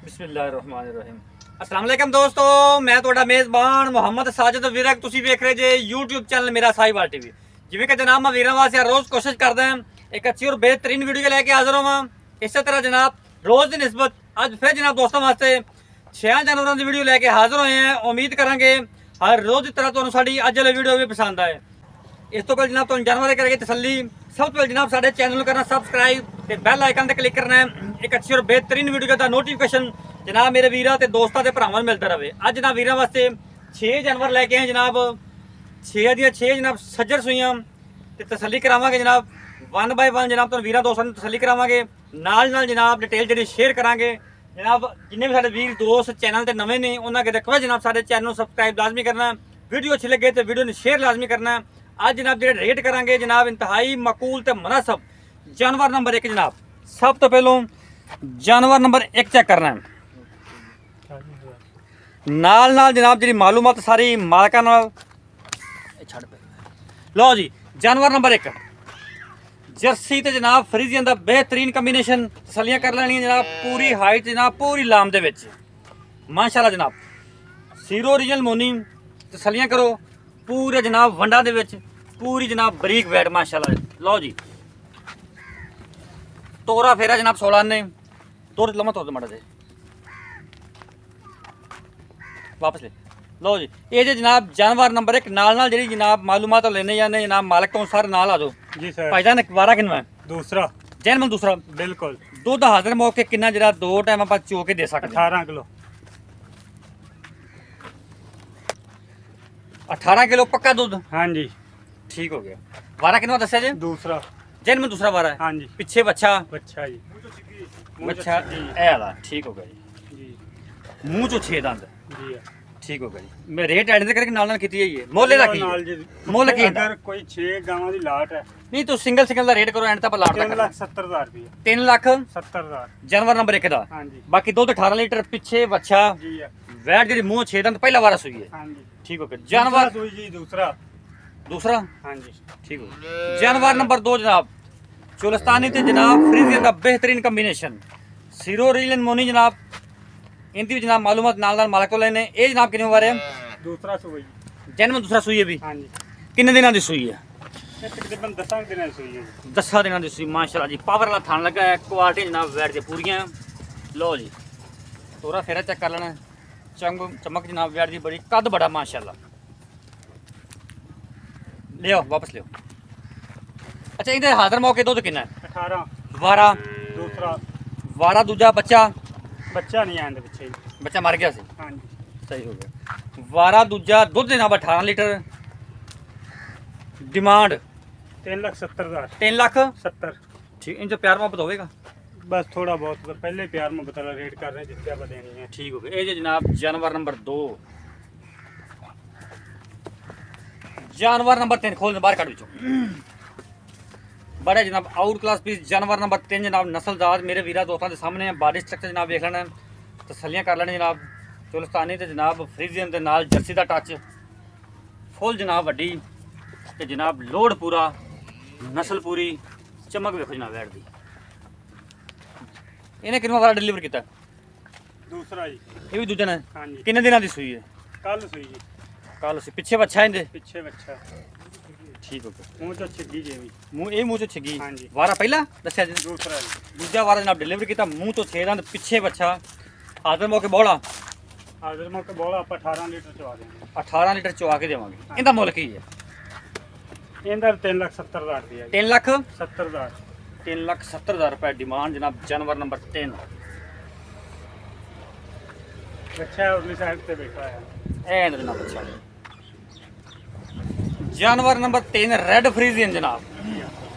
ਬਿਸਮਿਲ੍ਲਾਹਿਰਰਹਿਮਾਨਿਰਰਹੀਮ। अस्सलाम वालेकुम दोस्तों, मैं ਤੁਹਾਡਾ ਮੇਜ਼ਬਾਨ ਮੁਹੰਮਦ ਸਾਜਿਦ ਵੀਰਕ ਤੁਸੀਂ ਵੇਖ ਰਹੇ ਜੇ YouTube ਚੈਨਲ ਮੇਰਾ ਸਾਈਵਾਲ ਟੀਵੀ। ਜਿਵੇਂ ਕਿ ਜਨਾਬ ਮੈਂ ਵੀਰਾਂ ਵਾਸਤੇ ਰੋਜ਼ ਕੋਸ਼ਿਸ਼ ਕਰਦਾ ਹਾਂ ਇੱਕ ਅੱਛੀ ਔਰ ਬਿਹਤਰੀਨ ਵੀਡੀਓ ਲੈ ਕੇ ਹਾਜ਼ਰ ਹੋਵਾਂ। ਇਸੇ ਤਰ੍ਹਾਂ ਜਨਾਬ ਰੋਜ਼ ਦੀ ਨਿਸਬਤ ਅੱਜ ਫਿਰ ਜਨਾਬ ਦੋਸਤਾਂ ਵਾਸਤੇ 6 ਜਾਨਵਰਾਂ ਦੀ ਵੀਡੀਓ ਲੈ ਕੇ ਹਾਜ਼ਰ ਹੋਏ ਹਾਂ। ਉਮੀਦ ਕਰਾਂਗੇ ਹਰ ਰੋਜ਼ ਦੀ ਤਰ੍ਹਾਂ ਤੁਹਾਨੂੰ ਸਾਡੀ ਅੱਜ ਵਾਲੀ ਵੀਡੀਓ ਵੀ ਪਸੰਦ ਆਏ। ਇਸ ਤੋਂ ਪਹਿਲਾਂ ਜਨਾਬ ਤੁਹਾਨੂੰ ਜਾਨਵਰਾਂ ਕਰਕੇ ਤਸੱਲੀ ਸਭ ਤੋਂ ਪਹਿਲਾਂ ਜਨਾਬ ਸਾਡੇ ਚੈਨਲ ਨੂੰ ਕਰਨਾ ਸਬਸਕ੍ਰਾਈਬ ਤੇ ਬੈਲ ਆਈਕਨ ਤੇ ਕਲਿੱਕ ਕਰਨਾ ਹੈ। ਇੱਕ ਅੱਛੀ ਔਰ ਬਿਹਤਰੀਨ ਵੀਡੀਓ ਦਾ ਨੋਟੀਫਿਕੇਸ਼ਨ ਜਨਾਬ ਮੇਰੇ ਵੀਰਾਂ ਤੇ ਦੋਸਤਾਂ ਤੇ ਭਰਾਵਾਂ ਨੂੰ ਮਿਲਦਾ ਰਹੇ। ਅੱਜ ਜਨਾਬ ਵੀਰਾਂ ਵਾਸਤੇ 6 ਜਾਨਵਰ ਲੈ ਕੇ ਆਏ ਜਨਾਬ। 6 ਦੀਆਂ 6 ਜਨਾਬ ਸੱਜਰ ਸੂਈਆਂ ਤੇ ਤਸੱਲੀ ਕਰਾਵਾਂਗੇ ਜਨਾਬ 1 ਬਾਈ 1 ਜਨਾਬ ਤੁਹਾਨੂੰ ਵੀਰਾਂ ਦੋਸਤਾਂ ਨੂੰ ਤਸੱਲੀ ਕਰਾਵਾਂਗੇ। ਨਾਲ ਜਨਾਬ ਡਿਟੇਲ ਜਿਹੜੀ ਸ਼ੇਅਰ ਕਰਾਂਗੇ। ਜਨਾਬ ਜਿੰਨੇ ਵੀ ਸਾਡੇ ਵੀਰ ਦੋਸਤ ਚੈਨਲ ਤੇ ਨਵੇਂ ਨੇ ਉਹਨਾਂ ਅੱਗੇ ਦੇਖੋ ਜਨਾਬ ਸਾਡੇ ਚੈਨਲ ਨੂੰ ਸਬਸਕ੍ਰਾਈਬ ਲਾਜ਼ਮੀ ਕਰਨਾ, ਵੀਡੀਓ ਅੱਛੀ ਲੱਗੇ ਤੇ ਵੀਡੀਓ ਨੂੰ ਸ਼ੇਅਰ ਲਾਜ਼ਮੀ ਕਰਨਾ। ਅੱਜ ਜਨਾਬ ਜਿਹੜੇ ਰੇਟ ਕਰਾਂਗੇ ਜਨਾਬ ਇੰਤਹਾਈ ਮਕੂਲ ਤੇ ਮੁਨਾਸਬ। ਜਾਨਵਰ ਨੰਬਰ 1 ਜਨਾਬ ਸਭ ਤੋਂ ਪਹਿਲੋਂ ਜਾਨਵਰ ਨੰਬਰ 1 ਚੈੱਕ ਕਰਨਾ ਹੈ। ਨਾਲ ਜਨਾਬ ਜਿਹੜੀ ਮਾਲੂਮਾਤ ਸਾਰੀ ਮਾਲਕਾਂ ਨਾਲ ਛੱਡ ਪਏ। ਲਓ ਜੀ ਜਾਨਵਰ ਨੰਬਰ 1 ਜਰਸੀ ਤੇ ਜਨਾਬ ਫਰੀਜ਼ੀਅਨ ਦਾ ਬਿਹਤਰੀਨ ਕੰਬੀਨੇਸ਼ਨ। ਤਸੱਲੀਆਂ ਕਰ ਲੈਣੀਆਂ ਜਨਾਬ ਪੂਰੀ ਹਾਈਟ ਜਨਾਬ ਪੂਰੀ ਲਾਮ ਦੇ ਵਿੱਚ ਮਾਸ਼ਾਅੱਲਾ ਜਨਾਬ। ਸੀਰੋ ਓਰੀਜਨਲ ਮੋਨੀ ਤਸੱਲੀਆਂ ਕਰੋ ਪੂਰੇ ਜਨਾਬ ਵੰਡਾ ਦੇ ਵਿੱਚ ਪੂਰੀ ਜਨਾਬ ਬਰੀਕ ਵੈਟ ਮਾਸ਼ਾਅੱਲਾ। ਲਓ ਜੀ ਤੋਰਾ ਫੇਰਾ ਜਨਾਬ 16 ਨੇ ਤੋਰ ਲਮਾ ਤੋਰ ਮਾੜਾ ਜੇ ਵਾਪਸ ਲੈ। ਲਓ ਜੀ ਇਹ ਜੇ ਜਨਾਬ ਜਾਨਵਰ ਨੰਬਰ 1 ਨਾਲ ਜਿਹੜੀ ਜਨਾਬ ਮਾਲੂਮਾਤ ਲੈਣੇ ਜਾਂਦੇ ਜਨਾਬ ਮਾਲਕ ਤੋਂ ਸਰ ਨਾਲ ਆ ਜਾਓ ਜੀ ਸਰ। ਭਾਈਜਾਨ ਵਾਰਾ ਕਿੰਨਾ ਹੈ? दूसरा ਜੈਨਮਨ ਦੂਸਰਾ बिल्कुल ਦੁੱਧ ਹਾਜ਼ਰ ਮੌਕੇ ਕਿੰਨਾ ਜਿਹੜਾ 2 ਟਾਈਮ ਆਪਾਂ ਚੋ ਕੇ ਦੇ ਸਕਦੇ 18 किलो 18 ਕਿਲੋ ਪੱਕਾ ਦੁੱਧ हाँ जी। ਠੀਕ ਹੋ ਗਿਆ। ਵਾਰਾ ਕਿੰਨਾ ਦੱਸਿਆ ਜੀ? दूसरा ਜੈਨਮਨ ਦੂਸਰਾ ਵਾਰਾ ਹੈ हाँ जी। ਪਿੱਛੇ ਬੱਚਾ बच्चा जी ਬੱਚਾ ਇਹ ਵਾਲਾ ਠੀਕ ਹੋ ਗਿਆ ਜੀ। जी ਮੂੰਹ ਚੋਂ 6 ਦੰਦ जी ਠੀਕ ਹੋ ਗਿਆ ਜੀ। ਮੈਂ ਰੇਟ ਐਡ ਕਰਕੇ ਨਾਲ ਕੀਤੀ ਹੋਈ ਹੈ। ਮੁੱਲ ਦਾ ਕੀ ਹੈ? नाल जी ਮੁੱਲ ਕੀ ਹੁੰਦਾ? अगर कोई 6 गांव की लाट है ਨਹੀਂ ਤੂੰ ਸਿੰਗਲ ਦਾ ਰੇਟ ਕਰੋ ਐਂਡ ਤਾਂ ਆਪਾਂ ਲਾਟ 3,70,000 रुपये 3 ਲੱਖ 70,000 ਜਾਨਵਰ ਨੰਬਰ 1 ਦਾ। हाँ जी। ਬਾਕੀ ਦੁੱਧ 18 ਲੀਟਰ ਪਿੱਛੇ ਬੱਚਾ जी है ਵੈਟ ਜਿਹੜੀ ਮੂੰਹ 6 ਦੰਦ ਪਹਿਲਾ ਵਾਰਾ ਸੂਈ ਹੈ हाँ जी। ਠੀਕ ਹੋ ਗਿਆ। ਜਾਨਵਰ दूसरा सुई जी दूसरा ਦੂਸਰਾ हाँ जी। ਠੀਕ ਹੋ ਗਿਆ। ਜਾਨਵਰ ਨੰਬਰ 2 ਜਨਾਬ ਚੋਲਸਤਾਨੀ ਤੇ ਜਨਾਬ ਫਰੀਜ਼ੀਅਨ ਦਾ ਬਿਹਤਰੀਨ ਕੰਬੀਨੇਸ਼ਨ ਸੀਰੋ ਰੀਲਨ ਮੋਨੀ ਜਨਾਬ। ਇਹਦੀ ਵੀ ਜਨਾਬ ਮਾਲੂਮਾਤ ਨਾਲ ਮਾਲਕ ਤੋਂ ਲੈਣੇ। ਇਹ ਜਨਾਬ ਕਿੰਨੇ ਵਾਰੇ दूसरा सुई ਜਨਮ ਦੂਸਰਾ ਸੂਈ ਹੈ ਵੀ हाँ जी। ਕਿੰਨੇ ਦਿਨਾਂ ਦੀ ਸੂਈ ਹੈ? ये तकरीबन 10 दिन सुई है जी। 10 ਦਿਨਾਂ ਦੀ ਸੂਈ ਮਾਸ਼ਾਅੱਲਾ ਜੀ। ਪਾਵਰ ਵਾਲਾ ਥਣ ਲੱਗਾ ਹੈ ਕੁਆਲਿਟੀ ਜਨਾਬ ਵੈਟ ਦੇ ਪੂਰੀਆਂ। ਲਓ ਜੀ ਤੋਰਾ ਫੇਰਾ ਚੈੱਕ ਕਰ ਲੈਣਾ ਚਮਕ ਜਨਾਬ ਵੈਟ ਦੀ ਬੜੀ ਕੱਦ ਬੜਾ ਮਾਸ਼ਾਅੱਲਾ। ਲਿਓ ਵਾਪਸ ਲਿਓ। ਅੱਛਾ ਇਹਦੇ ਹਾਜ਼ਰ ਮੌਕੇ ਦੁੱਧ ਕਿੰਨਾ ਹੈ? 18 ਵਾਰਾ दूसरा ਵਾਰਾ ਦੂਜਾ ਬੱਚਾ बच्चा नहीं आंदे पीछे जी। ਬੱਚਾ ਮਰ ਗਿਆ ਸੀ हाँ जी। ਸਹੀ ਹੋ ਗਿਆ। ਵਾਰਾ ਦੂਜਾ ਦੁੱਧ ਦੇ ਨਾਲ 18 ਲੀਟਰ ਡਿਮਾਂਡ 3,70,000 3 ਲੱਖ 70। ਠੀਕ ਇੰਜ ਪਿਆਰ ਮੁਹੱਬਤ ਹੋਵੇਗਾ बस थोड़ा बहुत तो पहले प्यार में बता रेट कर रहे हैं जितने आप देनी है। ਠੀਕ ਹੋ ਗਿਆ। ਇਹ ਜੇ ਜਨਾਬ ਜਾਨਵਰ ਨੰਬਰ 2 ਜਾਨਵਰ ਨੰਬਰ 3 ਖੋਲ ਦੇ ਬਾਹਰ ਕੱਢ ਵਿੱਚੋਂ ਬੜਾ ਜਨਾਬ ਆਊਟ ਕਲਾਸ ਪੀਸ ਜਾਨਵਰ ਨੰਬਰ 3 ਜਨਾਬ ਨਸਲਦਾਰ ਮੇਰੇ ਵੀਰਾਂ ਦੋਸਤਾਂ ਦੇ ਸਾਹਮਣੇ ਹੈ। ਬਾਡੀ ਸਟਰਕਚਰ ਜਨਾਬ ਵੇਖ ਲੈਣਾ ਤਸੱਲੀਆਂ ਕਰ ਲੈਣੇ ਜਨਾਬ। ਚੁਲਸਤਾਨੀ ਤੇ ਜਨਾਬ ਫਰੀਜ਼ੀਅਨ ਦੇ ਨਾਲ ਜਰਸੀ ਦਾ ਟੱਚ ਫੁੱਲ ਜਨਾਬ ਵੱਡੀ ਤੇ ਜਨਾਬ ਲੋਡ ਪੂਰਾ ਨਸਲ ਪੂਰੀ ਚਮਕ ਵੇਖੋ ਜਨਾਬ ਵੈੜ ਦੀ। ਇਹਨੇ ਕਿੰਨਾ ਵਾਰ ਡਿਲੀਵਰ ਕੀਤਾ? दूसरा जी। ਇਹ ਵੀ ਦੂਜਾ ਨੇ हाँ जी। ਕਿੰਨੇ ਦਿਨਾਂ ਦੀ ਸੂਈ ਹੈ? कल सुई जी ਕੱਲ ਸੀ ਪਿੱਛੇ ਬੱਚਾ ਇਹਦੇ पीछे बच्चा ਠੀਕ ਹੋ ਗਿਆ। मुंह तो छिगी जी भी। ਮੂੰਹ ਚੋਂ ਛਿੱਗੀ ਹਾਂਜੀ। ਵਾਰਾ ਪਹਿਲਾ ਦੱਸਿਆ ਜੀ। दूसरा जी। ਦੂਜਾ ਵਾਰਾ ਜਨਾਬ ਡਿਲੀਵਰ ਕੀਤਾ ਮੂੰਹ ਤੋਂ 6 ਦੰਦ ਪਿੱਛੇ ਬੱਚਾ ਹਾਜ਼ਰ ਮੌਕੇ ਬੋਲਾ हाजिर मौके बोला आप 18 लीटर चवा देंगे। 18 ਲੀਟਰ ਚਵਾ ਕੇ ਦੇਵਾਂਗੇ। ਇਹਦਾ ਮੁੱਲ ਕੀ ਹੈ? इंदर 3,70,000 रुपया जी। 3 ਲੱਖ 70,000 3,70,000 रुपए डिमांड जनाब जानवर नंबर 3 बच्चा है उरली साइड पे बैठा है। ਇਹ ਜਨਾਬ ਅੱਛਾ ਜਾਨਵਰ ਨੰਬਰ 3 ਰੈੱਡ ਫਰੀਜ਼ੀਅਨ ਜਨਾਬ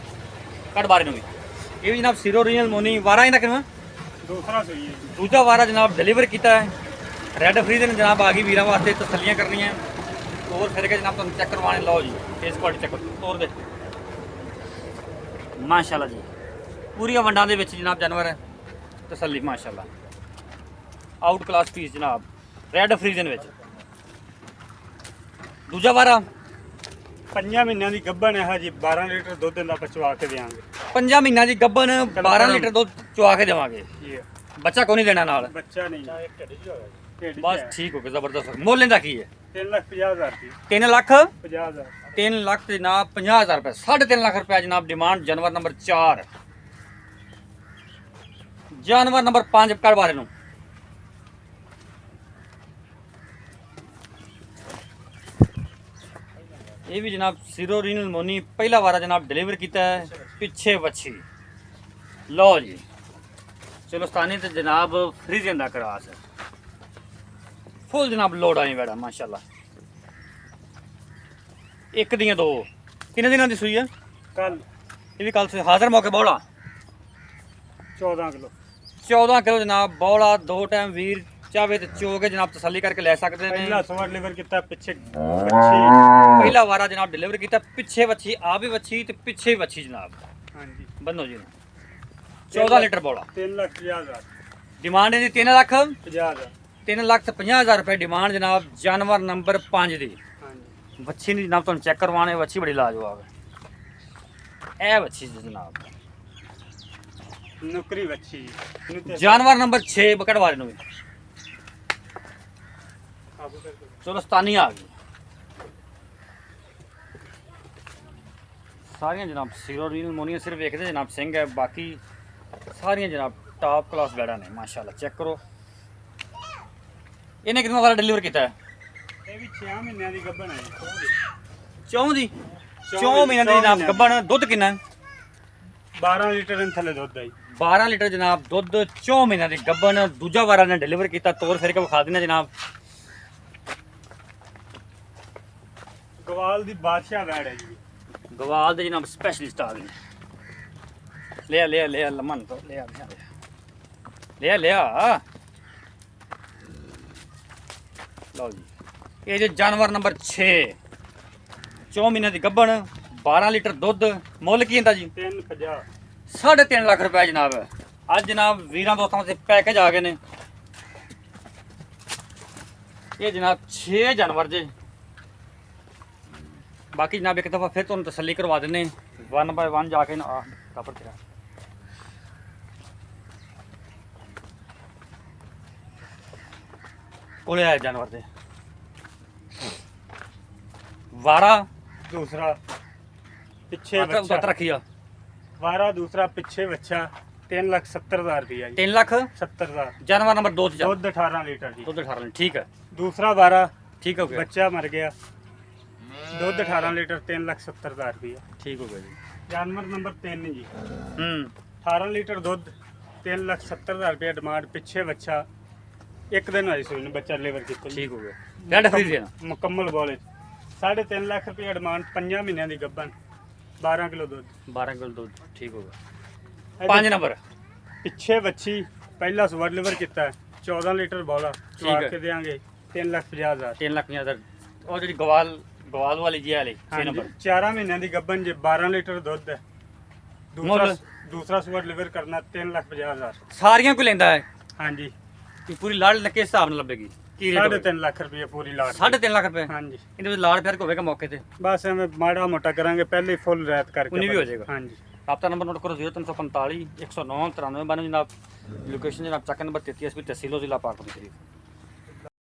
ਕੱਢ ਬਾਰੇ ਨੂੰ ਵੀ ਇਹ ਵੀ ਜਨਾਬ ਸੀਰੋ ਰੀਅਲ ਮੋਨੀ ਵਾਰਾ ਇਹਦਾ ਕਿੰਨਾ दूसरा सुई है जी। ਦੂਜਾ ਵਾਰਾ ਜਨਾਬ ਡਿਲੀਵਰ ਕੀਤਾ ਹੈ। ਰੈੱਡ ਫਰੀਜ਼ਨ ਜਨਾਬ ਆ ਗਈ ਵੀਰਾਂ ਵਾਸਤੇ ਤਸੱਲੀਆਂ ਕਰਨੀਆਂ ਤੋਰ ਫਿਰ ਕੇ ਜਨਾਬ ਤੁਹਾਨੂੰ ਚੈੱਕ ਕਰਵਾਣੇ। ਲਓ ਜੀ ਫੇਸ ਕੁਆਲਿਟੀ ਚੈੱਕ ਕਰੋ ਤੋਰ ਦੇ ਮਾਸ਼ਾਅੱਲਾ ਜੀ ਪੂਰੀਆਂ ਵੰਡਾਂ ਦੇ ਵਿੱਚ ਜਨਾਬ ਜਾਨਵਰ ਹੈ ਤਸੱਲੀ ਮਾਸ਼ਾਅੱਲਾ। ਆਊਟ ਕਲਾਸ ਪੀਸ ਜਨਾਬ ਰੈੱਡ ਫਰੀਜ਼ਨ ਵਿੱਚ। ਦੂਜਾ ਵਾਰਾ 5 ਮਹੀਨਿਆਂ ਦੀ ਗੱਭਣ ਹੈ ਜੀ। 12 ਲੀਟਰ ਦੁੱਧ ਦਾ ਪਚਵਾ ਕੇ ਦੇਵਾਂਗੇ। 5 ਮਹੀਨਿਆਂ ਦੀ ਗੱਭਣ 12 ਲੀਟਰ ਦੁੱਧ ਚੁਆ ਕੇ ਦੇਵਾਂਗੇ। ਜੀ ਬੱਚਾ ਕੋਈ ਨਹੀਂ ਦੇਣਾ ਨਾਲ, ਬੱਚਾ ਨਹੀਂ ਢਿੱਡ 'ਚ ਹੋਇਆ ਜੀ, ਢਿੱਡ 'ਚ ਬਸ ਹੈ। ਠੀਕ ਹੋ ਗਿਆ, ਜ਼ਬਰਦਸਤ। ਮੁੱਲ ਇਹਦਾ ਕੀ ਹੈ? 3,50,000 ਦੀ 3 ਲੱਖ 50,000 3 ਲੱਖ ਤੇ ਜਨਾਬ 50,000 ਰੁਪਏ, 3.5 ਲੱਖ ਰੁਪਏ ਜਨਾਬ ਡਿਮਾਂਡ। ਜਾਨਵਰ ਨੰਬਰ 4, ਜਾਨਵਰ ਨੰਬਰ 5 ਕਰ ਬਾਰੇ ਨੂੰ। ਇਹ ਵੀ ਜਨਾਬ ਸਿਰੋ ਰੀਨਲ ਮੋਨੀ ਪਹਿਲਾ ਵਾਰਾ ਜਨਾਬ ਡਿਲੀਵਰ ਕੀਤਾ ਹੈ, ਪਿੱਛੇ ਵੱਛੀ। ਲਓ ਜੀ ਚਲੋਸਤਾਨੀ ਤੇ ਜਨਾਬ ਫਰੀਜ਼ਨ ਦਾ ਕਰਾਸ ਫੁੱਲ ਜਨਾਬ ਲੋਡ ਆਈ ਬੈੜਾ ਮਾਸ਼ਾਅੱਲਾ। ਇੱਕ ਦੀਆਂ ਦੋ, ਕਿੰਨੇ ਦਿਨਾਂ ਦੀ ਸੂਈ ਹੈ? ਕੱਲ ਇਹ ਵੀ ਕੱਲ ਸੇ ਹਾਜ਼ਰ ਮੌਕੇ ਬੌਲਾ 14 ਕਿਲੋ 14 ਕਿਲੋ ਜਨਾਬ ਬੌਲਾ। ਦੋ ਟਾਈਮ ਵੀਰ ਚਾਵੇ ਤੇ ਚੋ ਕੇ ਜਨਾਬ ਤਸੱਲੀ ਕਰਕੇ ਲੈ ਸਕਦੇ ਨੇ। ਪਹਿਲਾ ਸਵਾਰ ਲਿਵਰ ਕੀਤਾ, ਪਿੱਛੇ ਪਹਿਲਾ ਵਾਰਾ ਜਨਾਬ ਡਿਲੀਵਰ ਕੀਤਾ, ਪਿੱਛੇ ਵੱਛੀ, ਆ ਵੀ ਵੱਛੀ ਤੇ ਪਿੱਛੇ ਹੀ ਵੱਛੀ ਜਨਾਬ। ਹਾਂਜੀ ਬੰਨੋ ਜੀ 14 ਲੀਟਰ ਬੌਲਾ। 3,50,000 ਡਿਮਾਂਡ ਇਹਦੀ 3 ਲੱਖ 50,000 3 ਲੱਖ ਤੇ 50,000 ਰੁਪਏ ਡਿਮਾਂਡ ਜਨਾਬ। ਜਾਨਵਰ ਨੰਬਰ 5 ਦੀ ਹਾਂਜੀ। ਵੱਛੀ ਦੀ ਜਨਾਬ ਤੁਹਾਨੂੰ ਚੈੱਕ ਕਰਵਾਣੇ, ਵੱਛੀ ਬੜੀ ਲਾਜਵਾਬ ਹੈ। ਇਹ ਵੱਛੀ ਜੀ ਜਨਾਬ ਨੁਕਰੀ ਵੱਛੀ ਇਹਨੂੰ ਤੇ ਜਾਨਵਰ ਨੰਬਰ 6 ਬਕੜਵਾਰੇ ਨੂੰ ਵੀ ਕਾਬੂ ਕਰਕੇ ਚਲੋਸਤਾਨੀ ਆ ਗਈ। ਸਾਰੀਆਂ ਜਨਾਬ ਸੀਰੋ ਰੀਨਲ ਮੋਨੀਆਂ ਸਿਰਫ ਵੇਖਦੇ ਜਨਾਬ ਸਿੰਘ ਹੈ, ਬਾਕੀ ਸਾਰੀਆਂ ਜਨਾਬ ਟਾਪ ਕਲਾਸ ਬੈੜਾਂ ਨੇ ਮਾਸ਼ਾਅੱਲਾ। ਚੈੱਕ ਕਰੋ ਇਹਨੇ ਕਿੰਨਾ ਵਾਰਾ ਡਿਲੀਵਰ ਕੀਤਾ ਹੈ? ਇਹ ਵੀ 6 ਮਹੀਨਿਆਂ ਦੀ ਗੱਭਣ ਹੈ ਜੀ। 4 ਦੀ 4 ਮਹੀਨਿਆਂ ਦੀ ਜਨਾਬ ਗੱਭਣ। ਦੁੱਧ ਕਿੰਨਾ ਹੈ? 12 ਲੀਟਰ ਦੇ ਥੱਲੇ ਦੁੱਧ ਹੈ ਜੀ। 12 ਲੀਟਰ ਜਨਾਬ ਦੁੱਧ, 4 ਮਹੀਨਿਆਂ ਦੀ ਗੱਭਣ। ਦੂਜਾ ਵਾਰਾ ਨੇ ਡਿਲੀਵਰ ਕੀਤਾ, ਤੋਰ ਫਿਰ ਕੇ ਵਿਖਾ ਦਿੰਦੇ ਜਨਾਬ। ਗਵਾਲ ਦੀ ਬਾਦਸ਼ਾਹ ਵੈੜ ਹੈ ਜੀ। ਗਵਾਲ ਦੇ ਜਨਾਬ ਸਪੈਸ਼ਲਿਸਟ ਆ ਗਏ। ਲਿਆ ਲਮਨ ਤੋਂ ਲਿਆ ਲਓ ਜੀ। ਇਹ ਜੇ ਜਾਨਵਰ ਨੰਬਰ 6, 4 ਮਹੀਨਿਆਂ ਦੀ ਗੱਭਣ, 12 ਲੀਟਰ ਦੁੱਧ। ਮੁੱਲ ਕੀ ਹੁੰਦਾ ਜੀ? 3,50 3.5 ਲੱਖ ਰੁਪਏ ਜਨਾਬ। ਅੱਜ ਜਨਾਬ ਵੀਰਾਂ ਦੋਸਤਾਂ ਵਾਸਤੇ ਪੈਕੇਜ ਆ ਗਏ ਨੇ। ਇਹ ਜਨਾਬ 6 ਜਾਨਵਰ ਜੇ। ਬਾਕੀ ਜਨਾਬ ਇੱਕ ਦਫਾ ਫਿਰ ਤੁਹਾਨੂੰ ਤਸੱਲੀ ਕਰਵਾ ਦਿੰਨੇ 1 ਬਾਏ 1 ਜਾ ਕੇ ਨਾ ਕਾਪਰ ਤੇਰਾ ਕੋਲੇ ਆਇਆ ਜਾਨਵਰ ਦੇ ਵਾਰਾ ਦੂਸਰਾ ਪਿੱਛੇ ਉੱਤ ਬੱਚਾ ਰੱਖਿਆ। ਵਾਰਾ ਦੂਸਰਾ ਪਿੱਛੇ ਬੱਚਾ 3,70,000 ਰੁਪਇਆ ਜੀ। 3 ਲੱਖ 70,000 ਜਾਨਵਰ ਨੰਬਰ 2 ਤੇ ਜਾ ਦੁੱਧ 18 ਲੀਟਰ ਜੀ। ਦੁੱਧ 18 ਠੀਕ ਹੈ, ਦੂਸਰਾ ਵਾਰਾ ਠੀਕ ਹੋ ਗਿਆ, ਬੱਚਾ ਮਰ ਗਿਆ, ਦੁੱਧ 18 ਲੀਟਰ 3,70,000 ਰੁਪਇਆ। ਠੀਕ ਹੋ ਗਿਆ ਜੀ। ਜਾਨਵਰ ਨੰਬਰ 3 ਜੀ। 18 ਲੀਟਰ ਦੁੱਧ 3,70,000 ਰੁਪਇਆ ਡਿਮਾਂਡ, ਪਿੱਛੇ ਬੱਚਾ ਇੱਕ ਦਿਨ ਹੋਈ ਸੂਈ ਨੂੰ ਬੱਚਾ ਡਿਲੀਵਰ ਕੀਤਾ ਜੀ। ਠੀਕ ਹੋ ਗਿਆ। ਰੈਡ ਫ੍ਰੀ ਦੇਣਾ ਮੁਕੰਮਲ ਬੋਲੇ 3.5 ਲੱਖ ਰੁਪਇਆ ਡਿਮਾਂਡ, 5 ਮਹੀਨਿਆਂ ਦੀ ਗੱਭਣ, 12 ਕਿਲੋ ਦੁੱਧ। 12 ਕਿਲੋ ਦੁੱਧ ਠੀਕ ਹੋ ਗਿਆ। 5 ਨੰਬਰ ਪਿੱਛੇ ਬੱਚੀ ਪਹਿਲਾ ਸਵਾਰ ਡਿਲੀਵਰ ਕੀਤਾ ਹੈ, 14 ਲੀਟਰ ਬੋਲਾ ਚਵਾ ਹੈ। ਕੇ ਦੇਾਂਗੇ 3,50,000। 3 ਲੱਖ 50,000। ਉਹ ਜਿਹੜੀ ਗਵਾਲ ਵਾਲੀ ਜੀ ਵਾਲੀ 6 ਨੰਬਰ 4 ਮਹੀਨਿਆਂ ਦੀ ਗੱਭਣ ਜੇ 12 ਲੀਟਰ ਦੁੱਧ ਹੈ। ਮੁੱਲ? ਦੂਸਰਾ ਸਵਾਰ ਡਿਲੀਵਰ ਕਰਨਾ 3,50,000। ਸਾਰੀਆਂ ਕੋਈ ਲੈਂਦਾ ਹੈ ਹਾਂਜੀ ਕਿ ਪੂਰੀ ਲਾੜ ਲੱਕੇ ਹਿਸਾਬ ਨਾਲ ਲੱਭੇਗੀ। ਕੀ ਰੇਟ 3.5 ਲੱਖ ਰੁਪਏ ਪੂਰੀ ਲਾਟ। 3.5 ਲੱਖ ਰੁਪਏ ਹਾਂਜੀ ਇਹਦੇ ਵਿੱਚ ਲਾੜ ਫੇਰ ਹੋਵੇਗਾ ਮੌਕੇ ਤੇ, ਬਸ ਐਵੇਂ ਮਾੜਾ ਮੋਟਾ ਕਰਾਂਗੇ, ਪਹਿਲੇ ਹੀ ਫੁੱਲ ਰੈਤ ਕਰਕੇ ਉਨੀ ਵੀ ਹੋ ਜਾਏਗਾ। ਹਾਂਜੀ ਆਪਣਾ ਨੰਬਰ ਨੋਟ ਕਰੋ 0345 109 93 92 ਜਨਾਬ। ਲੋਕੇਸ਼ਨ ਜਨਾਬ ਚੱਕ ਨੰਬਰ 33 ਐਸਪੀ ਤਹਿਸੀਲ ਜ਼ਿਲ੍ਹਾ ਪਾਕਪੁਰ ਸ਼ਰੀਫ।